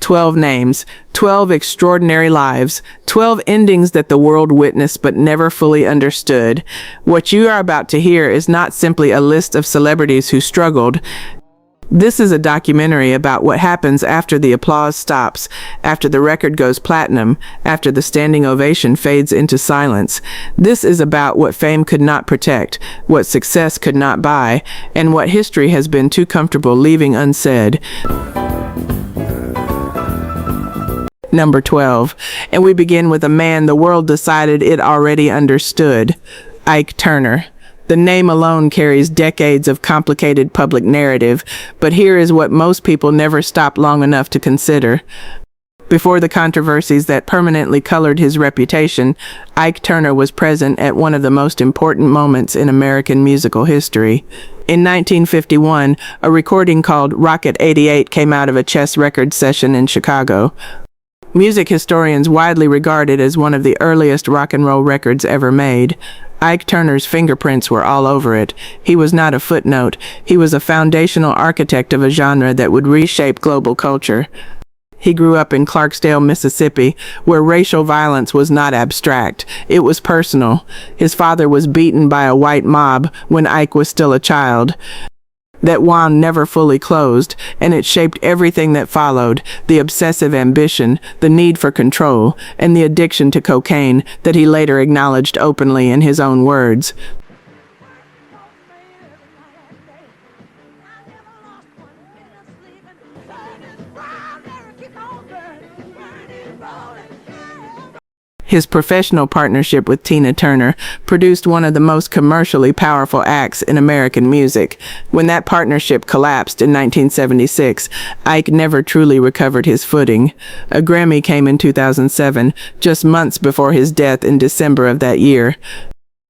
12 names, 12 extraordinary lives, 12 endings that the world witnessed but never fully understood. What you are about to hear is not simply a list of celebrities who struggled. This is a documentary about what happens after the applause stops, after the record goes platinum, after the standing ovation fades into silence. This is about what fame could not protect, what success could not buy, and what history has been too comfortable leaving unsaid. Number 12. And we begin with a man the world decided it already understood. Ike Turner. The name alone carries decades of complicated public narrative, but here is what most people never stopped long enough to consider. Before the controversies that permanently colored his reputation, Ike Turner was present at one of the most important moments in American musical history. In 1951, a recording called Rocket 88 came out of a Chess Records session in Chicago. Music historians widely regard it as one of the earliest rock and roll records ever made. Ike Turner's fingerprints were all over it. He was not a footnote. He was a foundational architect of a genre that would reshape global culture. He grew up in Clarksdale, Mississippi, where racial violence was not abstract. It was personal. His father was beaten by a white mob when Ike was still a child. That wound never fully closed, and it shaped everything that followed: the obsessive ambition, the need for control, and the addiction to cocaine that he later acknowledged openly in his own words. His professional partnership with Tina Turner produced one of the most commercially powerful acts in American music. When that partnership collapsed in 1976, Ike never truly recovered his footing. A Grammy came in 2007, just months before his death in December of that year.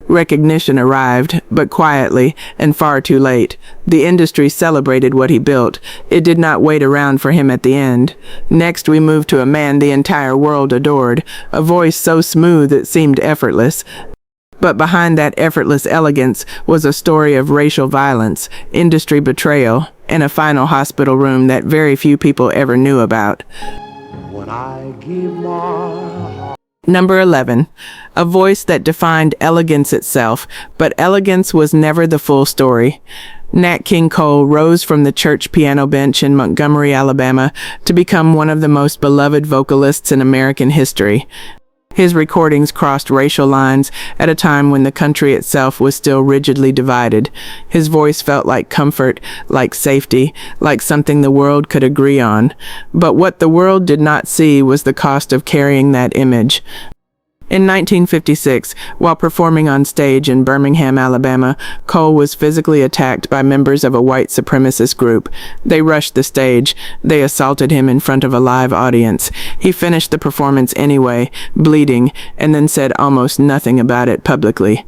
Recognition arrived, but quietly, and far too late. The industry celebrated what he built. It did not wait around for him at the end. Next, we moved to a man the entire world adored, a voice so smooth it seemed effortless. But behind that effortless elegance was a story of racial violence, industry betrayal, and a final hospital room that very few people ever knew about. When I give my Number 11. A voice that defined elegance itself, but elegance was never the full story. Nat King Cole rose from the church piano bench in Montgomery, Alabama, to become one of the most beloved vocalists in American history. His recordings crossed racial lines at a time when the country itself was still rigidly divided. His voice felt like comfort, like safety, like something the world could agree on. But what the world did not see was the cost of carrying that image. In 1956, while performing on stage in Birmingham, Alabama, Cole was physically attacked by members of a white supremacist group. They rushed the stage. They assaulted him in front of a live audience. He finished the performance anyway, bleeding, and then said almost nothing about it publicly.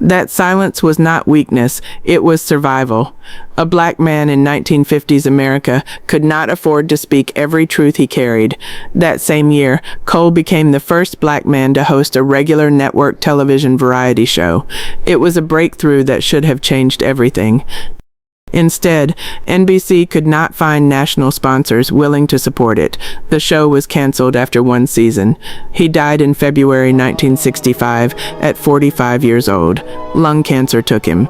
That silence was not weakness, it was survival. A black man in 1950s America could not afford to speak every truth he carried. That same year, Cole became the first black man to host a regular network television variety show. It was a breakthrough that should have changed everything. Instead, NBC could not find national sponsors willing to support it. The show was canceled after one season. He died in February 1965 at 45 years old. Lung cancer took him.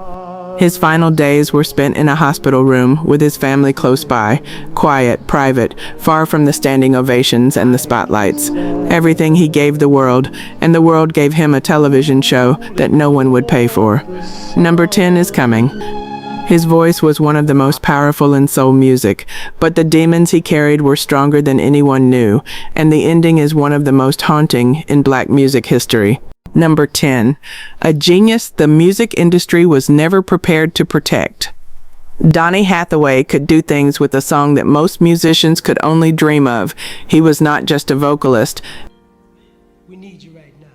His final days were spent in a hospital room with his family close by, quiet, private, far from the standing ovations and the spotlights. Everything he gave the world, and the world gave him a television show that no one would pay for. Number 10 is coming. His voice was one of the most powerful in soul music, but the demons he carried were stronger than anyone knew, and the ending is one of the most haunting in black music history. Number 10. A genius the music industry was never prepared to protect. Donny Hathaway could do things with a song that most musicians could only dream of. He was not just a vocalist. We need you right now.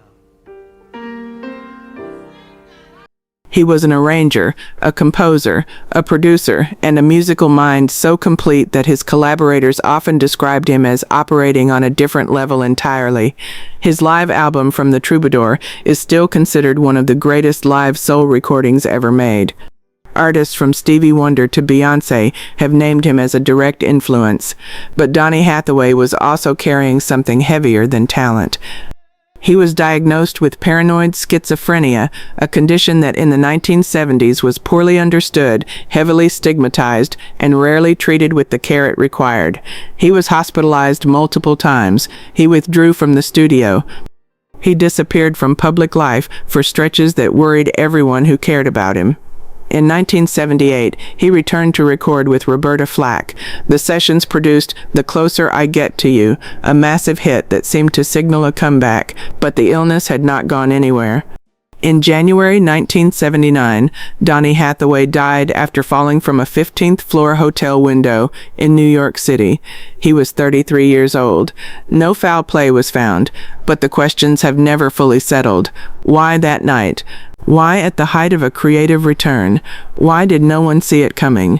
He was an arranger, a composer, a producer, and a musical mind so complete that his collaborators often described him as operating on a different level entirely. His live album From the Troubadour is still considered one of the greatest live soul recordings ever made. Artists from Stevie Wonder to Beyoncé have named him as a direct influence, but Donny Hathaway was also carrying something heavier than talent. He was diagnosed with paranoid schizophrenia, a condition that in the 1970s was poorly understood, heavily stigmatized, and rarely treated with the care it required. He was hospitalized multiple times. He withdrew from the studio. He disappeared from public life for stretches that worried everyone who cared about him. In 1978, he returned to record with Roberta Flack. The sessions produced The Closer I Get to You, a massive hit that seemed to signal a comeback, but the illness had not gone anywhere. In January 1979, Donny Hathaway died after falling from a 15th-floor hotel window in New York City. He was 33 years old. No foul play was found, but the questions have never fully settled. Why that night? Why at the height of a creative return? Why did no one see it coming?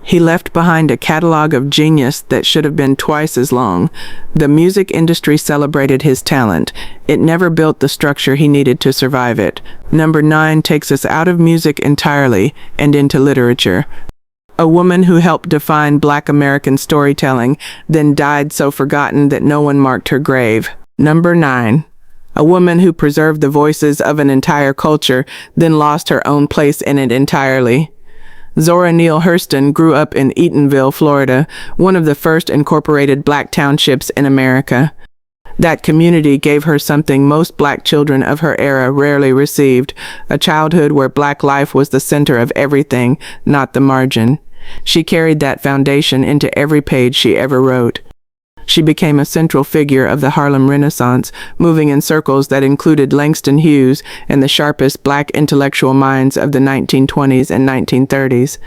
He left behind a catalog of genius that should have been twice as long. The music industry celebrated his talent. It never built the structure he needed to survive it. Number 9 takes us out of music entirely and into literature. A woman who helped define Black American storytelling, then died so forgotten that no one marked her grave. Number 9. A woman who preserved the voices of an entire culture, then lost her own place in it entirely. Zora Neale Hurston grew up in Eatonville, Florida, one of the first incorporated Black townships in America. That community gave her something most Black children of her era rarely received, a childhood where Black life was the center of everything, not the margin. She carried that foundation into every page she ever wrote. She became a central figure of the Harlem Renaissance, moving in circles that included Langston Hughes and the sharpest Black intellectual minds of the 1920s and 1930s.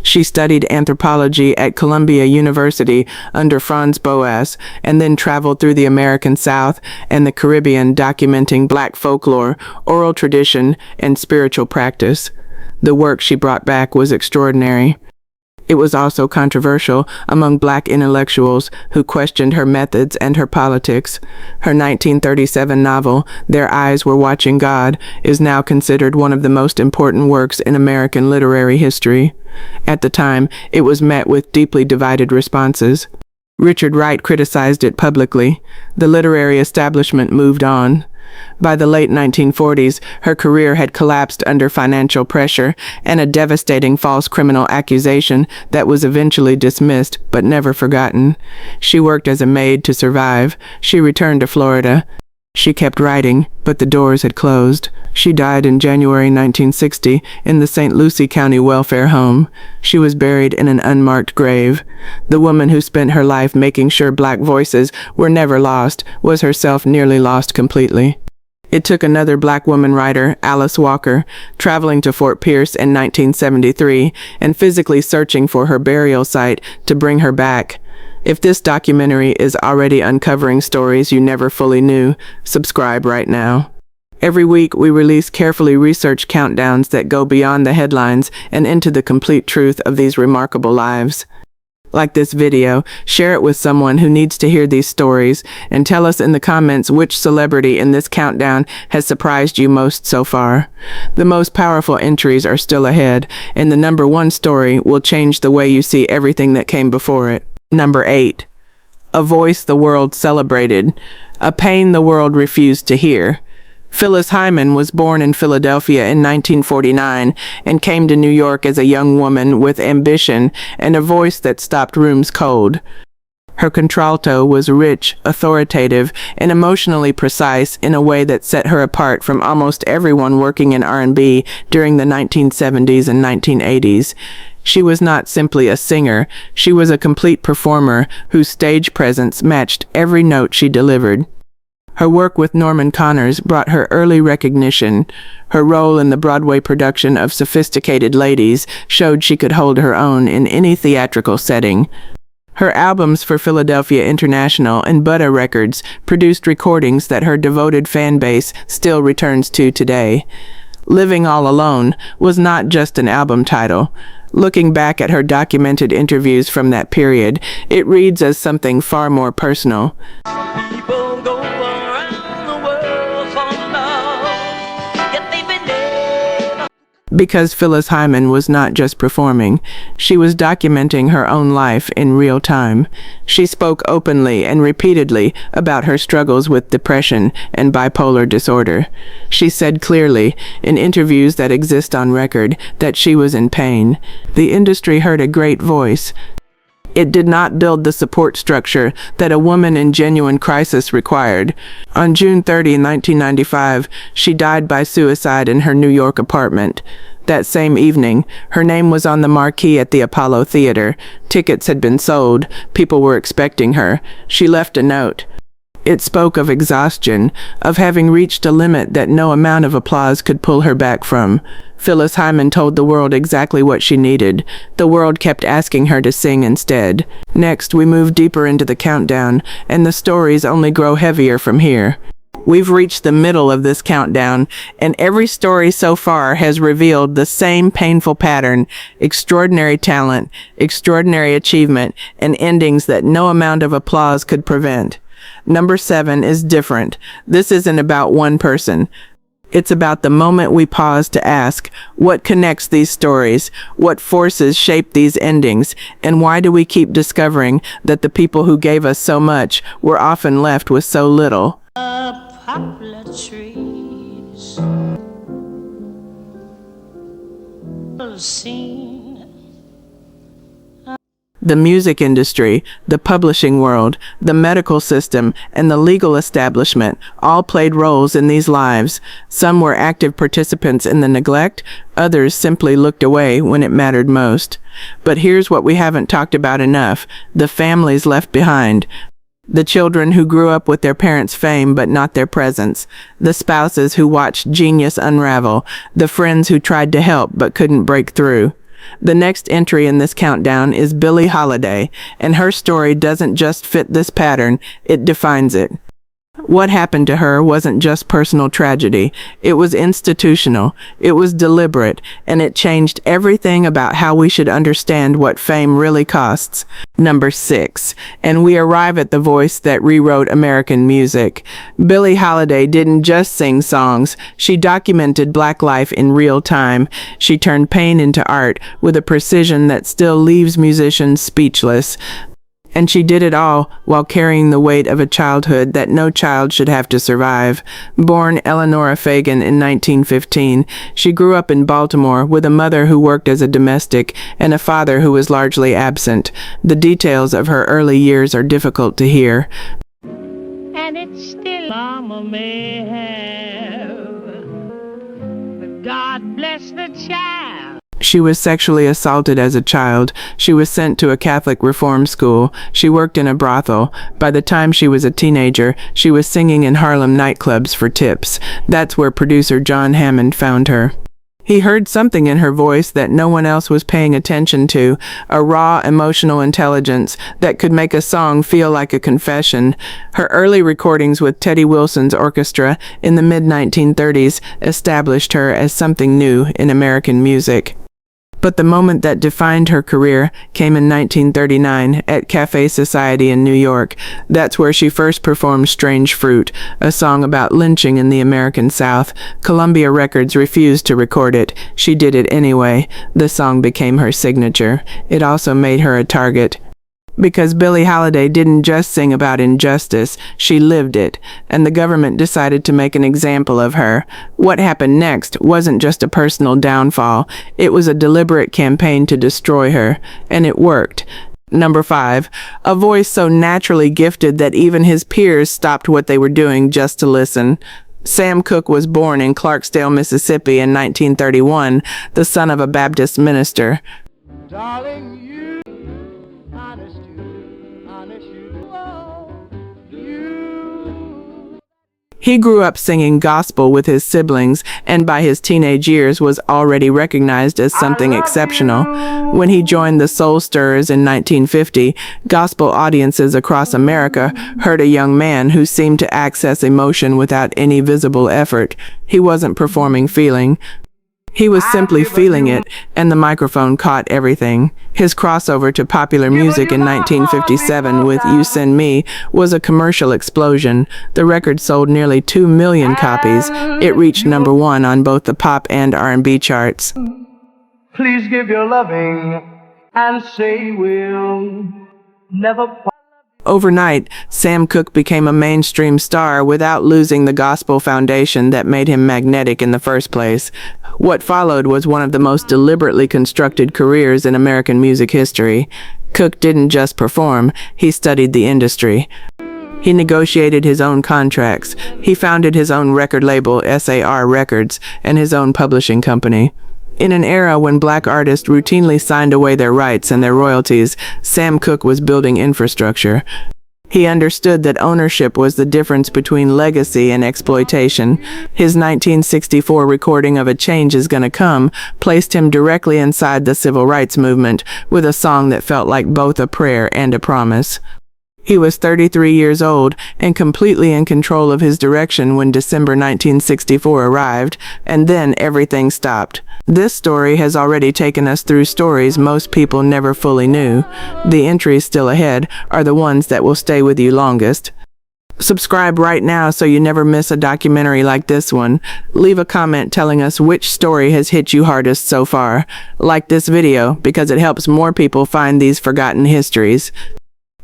She studied anthropology at Columbia University under Franz Boas, and then traveled through the American South and the Caribbean documenting Black folklore, oral tradition, and spiritual practice. The work she brought back was extraordinary. It was also controversial among Black intellectuals who questioned her methods and her politics. Her 1937 novel, Their Eyes Were Watching God, is now considered one of the most important works in American literary history. At the time, it was met with deeply divided responses. Richard Wright criticized it publicly. The literary establishment moved on. By the late 1940s, her career had collapsed under financial pressure and a devastating false criminal accusation that was eventually dismissed but never forgotten. She worked as a maid to survive. She returned to Florida. She kept writing, but the doors had closed. She died in January 1960 in the St. Lucie County Welfare Home. She was buried in an unmarked grave. The woman who spent her life making sure Black voices were never lost was herself nearly lost completely. It took another Black woman writer, Alice Walker, traveling to Fort Pierce in 1973 and physically searching for her burial site to bring her back. If this documentary is already uncovering stories you never fully knew, subscribe right now. Every week, we release carefully researched countdowns that go beyond the headlines and into the complete truth of these remarkable lives. Like this video, share it with someone who needs to hear these stories, and tell us in the comments which celebrity in this countdown has surprised you most so far. The most powerful entries are still ahead, and the number 1 story will change the way you see everything that came before it. Number 8. A voice the world celebrated, a pain the world refused to hear. Phyllis Hyman was born in Philadelphia in 1949 and came to New York as a young woman with ambition and a voice that stopped rooms cold. Her contralto was rich, authoritative, and emotionally precise in a way that set her apart from almost everyone working in R&B during the 1970s and 1980s. She was not simply a singer, she was a complete performer whose stage presence matched every note she delivered. Her work with Norman Connors brought her early recognition. Her role in the Broadway production of Sophisticated Ladies showed she could hold her own in any theatrical setting. Her albums for Philadelphia International and Buddha Records produced recordings that her devoted fan base still returns to today. Living All Alone was not just an album title. Looking back at her documented interviews from that period, it reads as something far more personal. People go around the world Because Phyllis Hyman was not just performing, she was documenting her own life in real time. She spoke openly and repeatedly about her struggles with depression and bipolar disorder. She said clearly, in interviews that exist on record, that she was in pain. The industry heard a great voice. It did not build the support structure that a woman in genuine crisis required. On June 30, 1995, she died by suicide in her New York apartment. That same evening, her name was on the marquee at the Apollo Theater. Tickets had been sold. People were expecting her. She left a note. It spoke of exhaustion, of having reached a limit that no amount of applause could pull her back from. Phyllis Hyman told the world exactly what she needed. The world kept asking her to sing instead. Next, we move deeper into the countdown, and the stories only grow heavier from here. We've reached the middle of this countdown, and every story so far has revealed the same painful pattern: extraordinary talent, extraordinary achievement, and endings that no amount of applause could prevent. Number 7 is different. This isn't about one person. It's about the moment we pause to ask, what connects these stories? What forces shape these endings? And why do we keep discovering that the people who gave us so much were often left with so little? Poplar trees seen. The music industry, the publishing world, the medical system, and the legal establishment all played roles in these lives. Some were active participants in the neglect, others simply looked away when it mattered most. But here's what we haven't talked about enough: the families left behind. The children who grew up with their parents' fame but not their presence. The spouses who watched genius unravel. The friends who tried to help but couldn't break through. The next entry in this countdown is Billie Holiday, and her story doesn't just fit this pattern, it defines it. What happened to her wasn't just personal tragedy. It was institutional, it was deliberate, and it changed everything about how we should understand what fame really costs. Number 6. And we arrive at the voice that rewrote American music. Billie Holiday didn't just sing songs, she documented Black life in real time. She turned pain into art with a precision that still leaves musicians speechless. And she did it all while carrying the weight of a childhood that no child should have to survive. Born Eleanora Fagan in 1915, she grew up in Baltimore with a mother who worked as a domestic and a father who was largely absent. The details of her early years are difficult to hear. And it's still Mama may have, but God bless the child. She was sexually assaulted as a child. She was sent to a Catholic reform school. She worked in a brothel. By the time she was a teenager, she was singing in Harlem nightclubs for tips. That's where producer John Hammond found her. He heard something in her voice that no one else was paying attention to, a raw emotional intelligence that could make a song feel like a confession. Her early recordings with Teddy Wilson's orchestra in the mid-1930s established her as something new in American music. But the moment that defined her career came in 1939 at Cafe Society in New York. That's where she first performed Strange Fruit, a song about lynching in the American South. Columbia Records refused to record it. She did it anyway. The song became her signature. It also made her a target. Because Billie Holiday didn't just sing about injustice, she lived it, and the government decided to make an example of her. What happened next wasn't just a personal downfall, it was a deliberate campaign to destroy her, and it worked. Number 5, a voice so naturally gifted that even his peers stopped what they were doing just to listen. Sam Cooke was born in Clarksdale, Mississippi in 1931, the son of a Baptist minister. Darling, you. He grew up singing gospel with his siblings, and by his teenage years was already recognized as something exceptional. When he joined the Soul Stirrers in 1950, gospel audiences across America heard a young man who seemed to access emotion without any visible effort. He wasn't performing feeling. He was simply feeling it, and the microphone caught everything. His crossover to popular music in 1957 with You Send Me was a commercial explosion. The record sold nearly 2 million copies. It reached #1 on both the pop and R&B charts. Please give your loving and say we'll never part. Overnight, Sam Cooke became a mainstream star without losing the gospel foundation that made him magnetic in the first place. What followed was one of the most deliberately constructed careers in American music history. Cooke didn't just perform, he studied the industry. He negotiated his own contracts. He founded his own record label, SAR Records, and his own publishing company. In an era when black artists routinely signed away their rights and their royalties, Sam Cooke was building infrastructure. He understood that ownership was the difference between legacy and exploitation. His 1964 recording of A Change Is Gonna Come placed him directly inside the civil rights movement with a song that felt like both a prayer and a promise. He was 33 years old and completely in control of his direction when December 1964 arrived, and then everything stopped. This story has already taken us through stories most people never fully knew. The entries still ahead are the ones that will stay with you longest. Subscribe right now so you never miss a documentary like this one. Leave a comment telling us which story has hit you hardest so far. Like this video because it helps more people find these forgotten histories.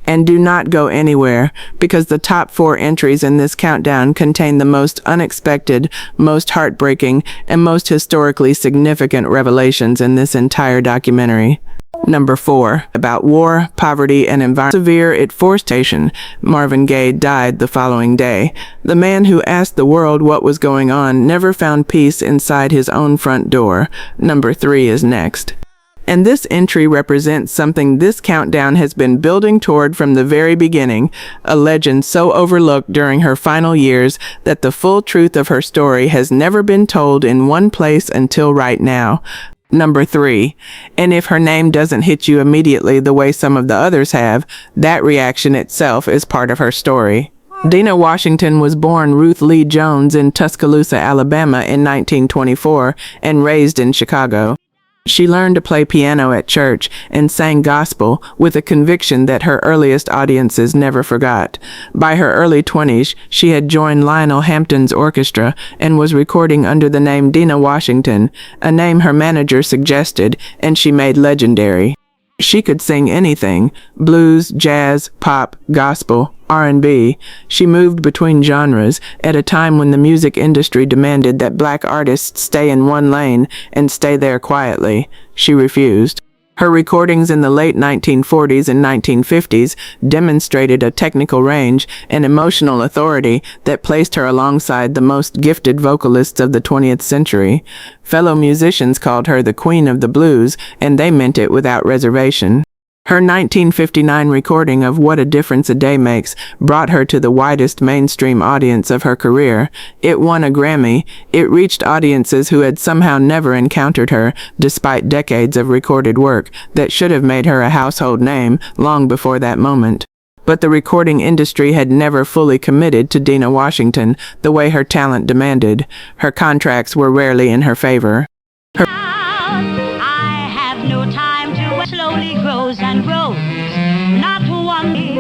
And do not go anywhere, because the top 4 entries in this countdown contain the most unexpected, most heartbreaking, and most historically significant revelations in this entire documentary. Number 4, about war, poverty, and environment. Severe at Force Station, Marvin Gaye died the following day. The man who asked the world what was going on never found peace inside his own front door. Number 3 is next. And this entry represents something this countdown has been building toward from the very beginning, a legend so overlooked during her final years that the full truth of her story has never been told in one place until right now. Number 3, and if her name doesn't hit you immediately the way some of the others have, that reaction itself is part of her story. Dinah Washington was born Ruth Lee Jones in Tuscaloosa, Alabama in 1924 and raised in Chicago. She learned to play piano at church and sang gospel with a conviction that her earliest audiences never forgot. By her early 20s, she had joined Lionel Hampton's orchestra and was recording under the name Dinah Washington, a name her manager suggested and she made legendary. She could sing anything: blues, jazz, pop, gospel, R&B. She moved between genres at a time when the music industry demanded that black artists stay in one lane and stay there quietly. She refused. Her recordings in the late 1940s and 1950s demonstrated a technical range and emotional authority that placed her alongside the most gifted vocalists of the 20th century. Fellow musicians called her the Queen of the Blues, and they meant it without reservation. Her 1959 recording of What a Difference a Day Makes brought her to the widest mainstream audience of her career. It won a Grammy. It reached audiences who had somehow never encountered her, despite decades of recorded work that should have made her a household name long before that moment. But the recording industry had never fully committed to Dinah Washington the way her talent demanded. Her contracts were rarely in her favor. I have no time to wait. Slowly grows and grows. Not one day.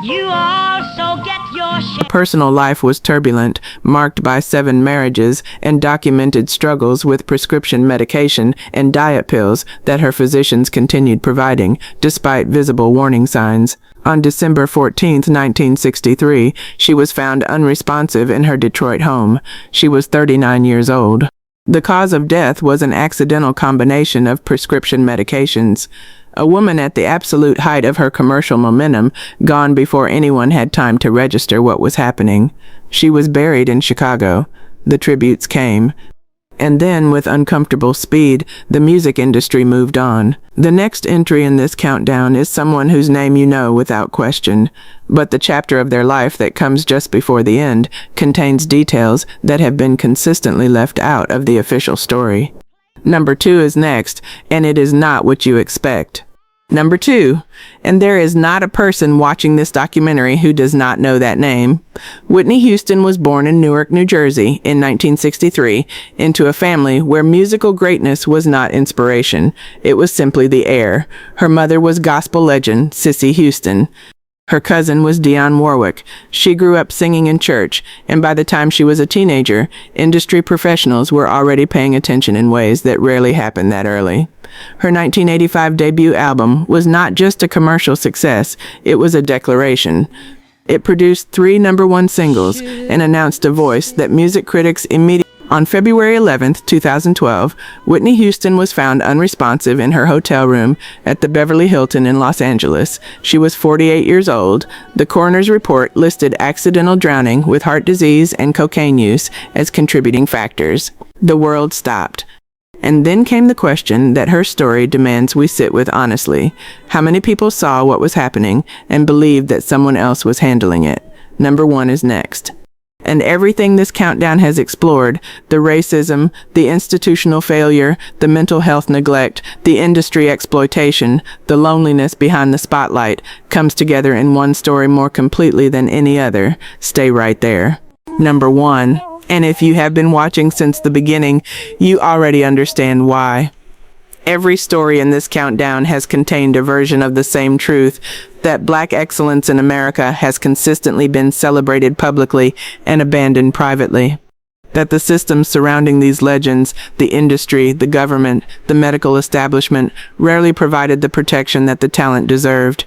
You also get your share. Personal life was turbulent, marked by 7 marriages and documented struggles with prescription medication and diet pills that her physicians continued providing, despite visible warning signs. On December 14, 1963, she was found unresponsive in her Detroit home. She was 39 years old. The cause of death was an accidental combination of prescription medications. A woman at the absolute height of her commercial momentum, gone before anyone had time to register what was happening. She was buried in Chicago. The tributes came. And then, with uncomfortable speed, the music industry moved on. The next entry in this countdown is someone whose name you know without question, but the chapter of their life that comes just before the end contains details that have been consistently left out of the official story. Number 2 is next, and it is not what you expect. Number 2, and there is not a person watching this documentary who does not know that name. Whitney Houston was born in Newark, New Jersey in 1963 into a family where musical greatness was not inspiration. It was simply the air. Her mother was gospel legend Cissy Houston. Her cousin was Dionne Warwick. She grew up singing in church, and by the time she was a teenager, industry professionals were already paying attention in ways that rarely happened that early. Her 1985 debut album was not just a commercial success, it was a declaration. It produced 3 number-one singles and announced a voice that music critics immediately. On February 11, 2012, Whitney Houston was found unresponsive in her hotel room at the Beverly Hilton in Los Angeles. She was 48 years old. The coroner's report listed accidental drowning with heart disease and cocaine use as contributing factors. The world stopped. And then came the question that her story demands we sit with honestly. How many people saw what was happening and believed that someone else was handling it? Number 1 is next. And everything this countdown has explored, the racism, the institutional failure, the mental health neglect, the industry exploitation, the loneliness behind the spotlight, comes together in one story more completely than any other. Stay right there. Number 1. And if you have been watching since the beginning, you already understand why. Every story in this countdown has contained a version of the same truth, that Black excellence in America has consistently been celebrated publicly and abandoned privately. That the systems surrounding these legends, the industry, the government, the medical establishment, rarely provided the protection that the talent deserved.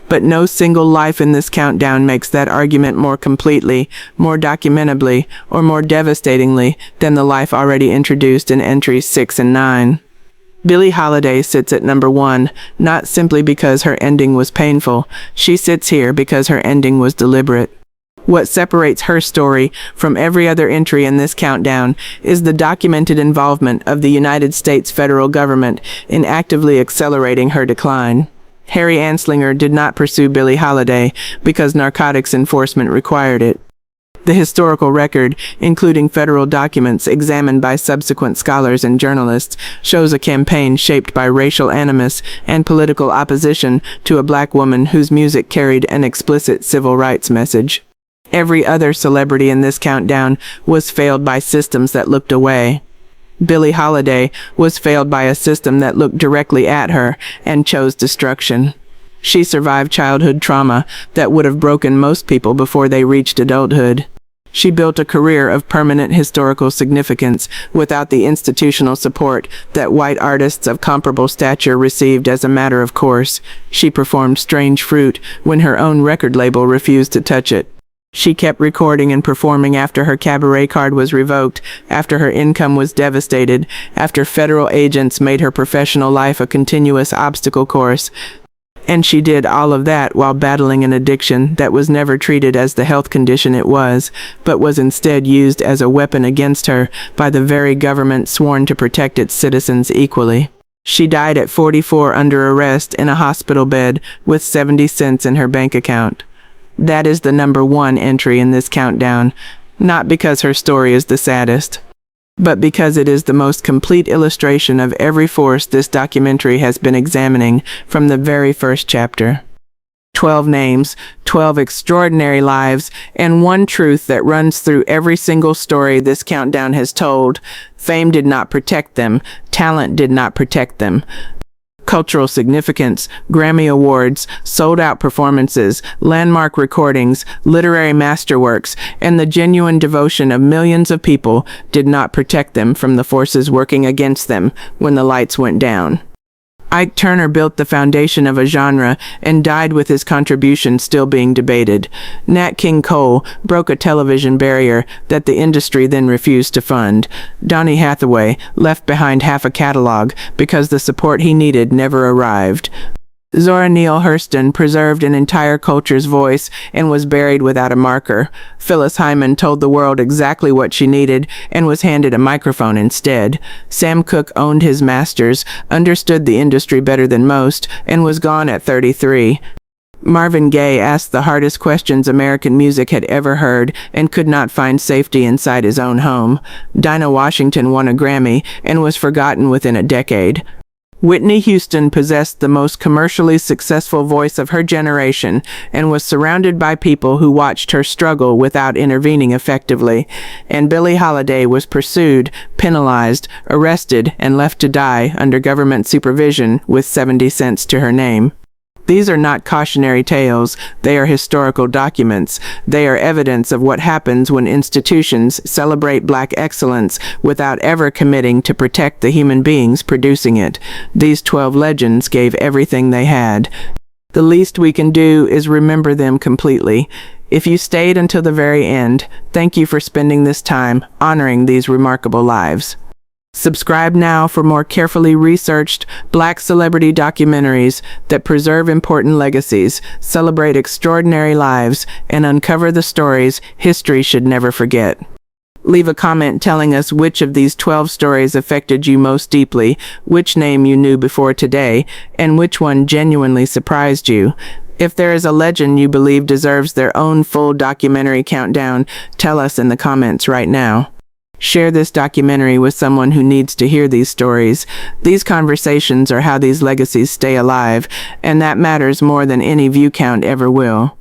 But no single life in this countdown makes that argument more completely, more documentably, or more devastatingly than the life already introduced in entries 6 and 9. Billie Holiday sits at number 1, not simply because her ending was painful. She sits here because her ending was deliberate. What separates her story from every other entry in this countdown is the documented involvement of the United States federal government in actively accelerating her decline. Harry Anslinger did not pursue Billie Holiday because narcotics enforcement required it. The historical record, including federal documents examined by subsequent scholars and journalists, shows a campaign shaped by racial animus and political opposition to a Black woman whose music carried an explicit civil rights message. Every other celebrity in this countdown was failed by systems that looked away. Billie Holiday was failed by a system that looked directly at her and chose destruction. She survived childhood trauma that would have broken most people before they reached adulthood. She built a career of permanent historical significance without the institutional support that white artists of comparable stature received as a matter of course. She performed Strange Fruit when her own record label refused to touch it. She kept recording and performing after her cabaret card was revoked, after her income was devastated, after federal agents made her professional life a continuous obstacle course. And she did all of that while battling an addiction that was never treated as the health condition it was, but was instead used as a weapon against her by the very government sworn to protect its citizens equally. She died at 44 under arrest in a hospital bed with 70 cents in her bank account. That is the number 1 entry in this countdown, not because her story is the saddest, but because it is the most complete illustration of every force this documentary has been examining from the very first chapter. 12 names, 12 extraordinary lives, and one truth that runs through every single story this countdown has told. Fame did not protect them. Talent did not protect them. Cultural significance, Grammy Awards, sold-out performances, landmark recordings, literary masterworks, and the genuine devotion of millions of people did not protect them from the forces working against them when the lights went down. Ike Turner built the foundation of a genre and died with his contribution still being debated. Nat King Cole broke a television barrier that the industry then refused to fund. Donny Hathaway left behind half a catalog because the support he needed never arrived. Zora Neale Hurston preserved an entire culture's voice and was buried without a marker. Phyllis Hyman told the world exactly what she needed and was handed a microphone instead. Sam Cooke owned his masters, understood the industry better than most, and was gone at 33. Marvin Gaye asked the hardest questions American music had ever heard and could not find safety inside his own home. Dinah Washington won a Grammy and was forgotten within a decade. Whitney Houston possessed the most commercially successful voice of her generation and was surrounded by people who watched her struggle without intervening effectively. And Billie Holiday was pursued, penalized, arrested, and left to die under government supervision with 70 cents to her name. These are not cautionary tales, they are historical documents. They are evidence of what happens when institutions celebrate black excellence without ever committing to protect the human beings producing it. These 12 legends gave everything they had. The least we can do is remember them completely. If you stayed until the very end, thank you for spending this time honoring these remarkable lives. Subscribe now for more carefully researched black celebrity documentaries that preserve important legacies, celebrate extraordinary lives, and uncover the stories history should never forget. Leave a comment telling us which of these 12 stories affected you most deeply, which name you knew before today, and which one genuinely surprised you. If there is a legend you believe deserves their own full documentary countdown, tell us in the comments right now. Share this documentary with someone who needs to hear these stories. These conversations are how these legacies stay alive, and that matters more than any view count ever will.